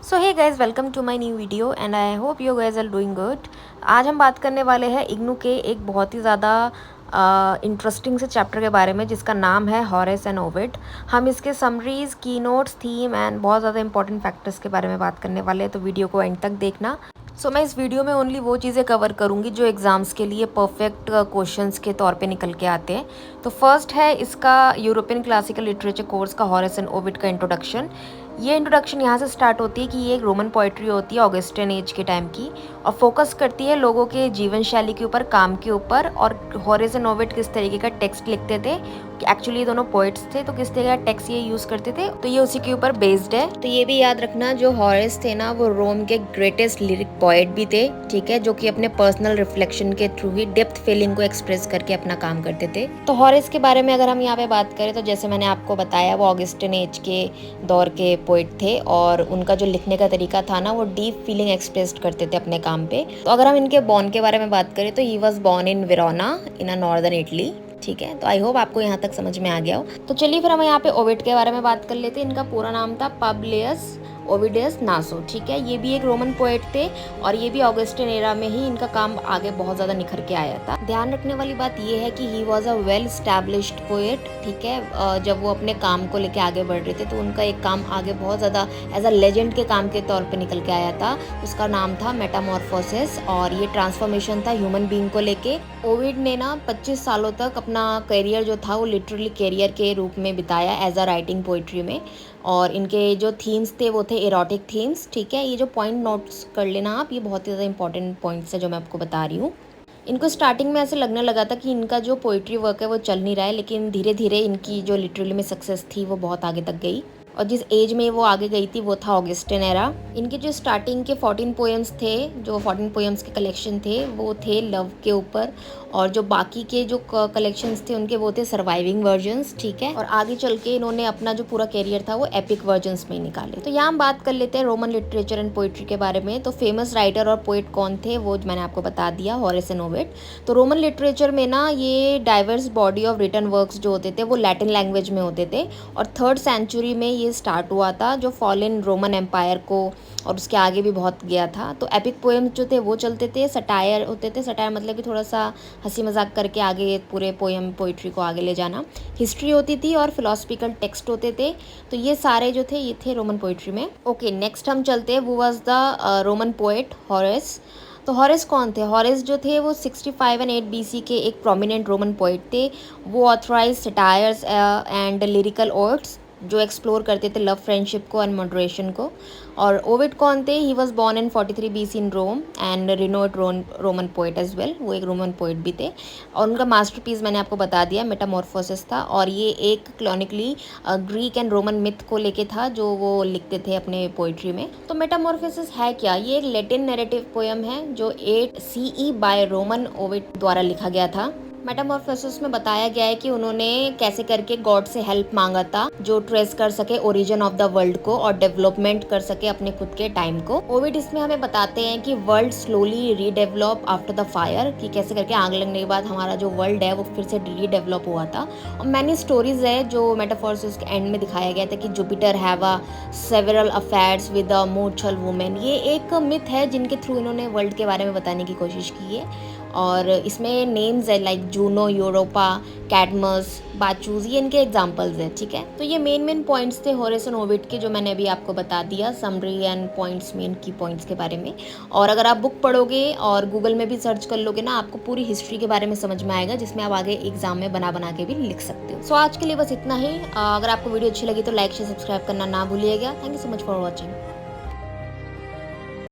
So hey guys, welcome to my new video and I hope you guys are doing good. आज हम बात करने वाले हैं इग्नू के एक बहुत ही ज़्यादा इंटरेस्टिंग से चैप्टर के बारे में जिसका नाम है हॉरेस एंड ओविड। हम इसके समरीज, की नोट्स, थीम एंड बहुत ज़्यादा इंपॉर्टेंट फैक्टर्स के बारे में बात करने वाले हैं, तो वीडियो को एंड तक देखना। मैं इस वीडियो में ओनली वो चीज़ें कवर करूँगी जो एग्ज़ाम्स के लिए परफेक्ट क्वेश्चंस के तौर पे निकल के आते हैं। तो फर्स्ट है इसका यूरोपियन क्लासिकल लिटरेचर कोर्स का हॉरेस एंड ओविड का इंट्रोडक्शन। ये इंट्रोडक्शन यहाँ से स्टार्ट होती है कि ये एक रोमन पोइट्री होती है ऑगस्टिन एज के टाइम की, और फोकस करती है लोगों के जीवन शैली के ऊपर, काम के ऊपर, और हॉरेस एंड ओविड किस तरीके का टेक्स्ट लिखते थे। एक्चुअली ये दोनों पोइट्स थे, तो किस तरीके का टेक्स्ट ये यूज़ करते थे, तो ये उसी के ऊपर बेस्ड है। तो ये भी याद रखना, जो हॉरेस थे ना, वो रोम के ग्रेटेस्ट लिरिक पोएट भी थे, ठीक है, जो कि अपने पर्सनल रिफ्लेक्शन के थ्रू ही डेप्थ फीलिंग को एक्सप्रेस करके अपना काम करते थे। तो हॉरेस के बारे में अगर हम यहाँ पे बात करें, तो जैसे मैंने आपको बताया, वो ऑगस्टिन एज के दौर के पोइट थे, और उनका जो लिखने का तरीका था ना, वो डीप फीलिंग एक्सप्रेस करते थे अपने काम पे। तो अगर हम इनके बॉर्न के बारे में बात करें, तो ही was born in Verona in a northern Italy, ठीक है। तो आई होप आपको यहाँ तक समझ में आ गया हो। तो चलिए फिर हम यहाँ पे ओविड के बारे में बात कर लेते हैं। इनका पूरा नाम था पब्लियस ओविडियस नासो, ठीक है। ये भी एक रोमन पोएट थे, और ये भी ऑगस्टिन एरा में ही इनका काम आगे बहुत ज़्यादा निखर के आया था। ध्यान रखने वाली बात ये है कि he was a well established poet, ठीक है। जब वो अपने काम को लेके आगे बढ़ रहे थे, तो उनका एक काम आगे बहुत ज़्यादा एज अ लेजेंड के काम के तौर पे निकल के आया था। उसका नाम था मेटामॉर्फोसिस, और ये ट्रांसफॉर्मेशन था ह्यूमन बीइंग को लेके। ओविड ने ना 25 सालों तक अपना करियर जो था वो लिटरली करियर के रूप में बिताया एज अ राइटिंग पोइट्री में। और इनके जो थीम्स थे वो थे इरोटिक थीम्स, ठीक है। ये जो पॉइंट नोट्स कर लेना आप, ये बहुत ही ज़्यादा इंपॉर्टेंट पॉइंट्स है जो मैं आपको बता रही हूँ। इनको स्टार्टिंग में ऐसे लगने लगा था कि इनका जो पोइट्री वर्क है वो चल नहीं रहा है, लेकिन धीरे धीरे इनकी जो लिटरली में सक्सेस थी वो बहुत आगे तक गई, और जिस एज में वो आगे गई थी वो था ऑगस्टिन एरा। इनके जो स्टार्टिंग के 14 पोएम्स थे, जो 14 पोएम्स के कलेक्शन थे, वो थे लव के ऊपर, और जो बाकी के जो कलेक्शंस थे उनके वो थे सर्वाइविंग वर्जन्स, ठीक है। और आगे चल के इन्होंने अपना जो पूरा कैरियर था वो एपिक वर्जन्स में निकाले। तो यहाँ हम बात कर लेते हैं रोमन लिटरेचर एंड पोइट्री के बारे में। तो फेमस राइटर और पोइट कौन थे वो मैंने आपको बता दिया, हॉरेस एंड ओविड। तो रोमन लिटरेचर में ना ये diverse body of written works जो होते थे वो लैटिन लैंग्वेज में होते थे, और 3rd सेंचुरी में ये स्टार्ट हुआ था, जो फॉलन रोमन एम्पायर को, और उसके आगे भी बहुत गया था। तो एपिक पोएम्स जो थे वो चलते थे, सटायर होते थे। सटायर मतलब कि थोड़ा सा हंसी मजाक करके आगे पूरे पोएम पोइट्री को आगे ले जाना। हिस्ट्री होती थी, और फिलोसफिकल टेक्स्ट होते थे। तो ये सारे जो थे ये थे रोमन पोइट्री में। ओके, नेक्स्ट हम चलते हैं, वो was the Roman poet Horace. तो हॉरेस कौन थे? हॉरेस जो थे वो 65 एंड 8 BC के एक प्रोमिनेंट रोमन पोइट थे। वो authorize satires and lyrical odes जो एक्सप्लोर करते थे लव, फ्रेंडशिप को एंड मॉडरेशन को। और ओविड कौन थे? He was born in 43 BC in Rome and renowned Roman poet as well. वो एक रोमन पोइट भी थे, और उनका मास्टरपीस मैंने आपको बता दिया, मेटामॉर्फोसिस था। और ये एक chronically Greek and Roman myth को लेके था जो वो लिखते थे अपने पोइट्री में। तो मेटामॉर्फोसिस है क्या? ये एक लैटिन नैरेटिव पोएम है जो 8 CE बाय रोमन ओविड द्वारा लिखा गया था। मेटामॉर्फोसिस में बताया गया है कि उन्होंने कैसे करके गॉड से हेल्प मांगा था, जो ट्रेस कर सके ओरिजिन ऑफ द वर्ल्ड को और डेवलपमेंट कर सके अपने खुद के टाइम को। ओविड इसमें हमें बताते हैं कि world slowly redevelop after the fire, कि कैसे करके आग लगने के बाद हमारा जो वर्ल्ड है वो फिर से रीडेवलप हुआ था। और मैनी स्टोरीज है जो मेटाफोर्सिस के एंड में दिखाया गया था कि Jupiter have a several affairs with a mortar women. ये एक मिथ है जिनके थ्रू इन्होंने वर्ल्ड के बारे में बताने की कोशिश की है। और इसमें नेम्स है लाइक जूनो, यूरोपा, कैडमस, बाचूज, ये इनके एग्जांपल्स हैं, ठीक है। तो ये मेन पॉइंट्स थे हॉरेस एंड ओविड के, जो मैंने अभी आपको बता दिया, समरी एंड पॉइंट्स, मेन की पॉइंट्स के बारे में। और अगर आप बुक पढ़ोगे और गूगल में भी सर्च कर लोगे ना, आपको पूरी हिस्ट्री के बारे में समझ में आएगा, जिसमें आप आगे एग्जाम में बना के भी लिख सकते हो। सो आज के लिए बस इतना ही। अगर आपको वीडियो अच्छी लगी तो लाइक शेयर सब्सक्राइब करना ना भूलिएगा। Thank you so much for watching.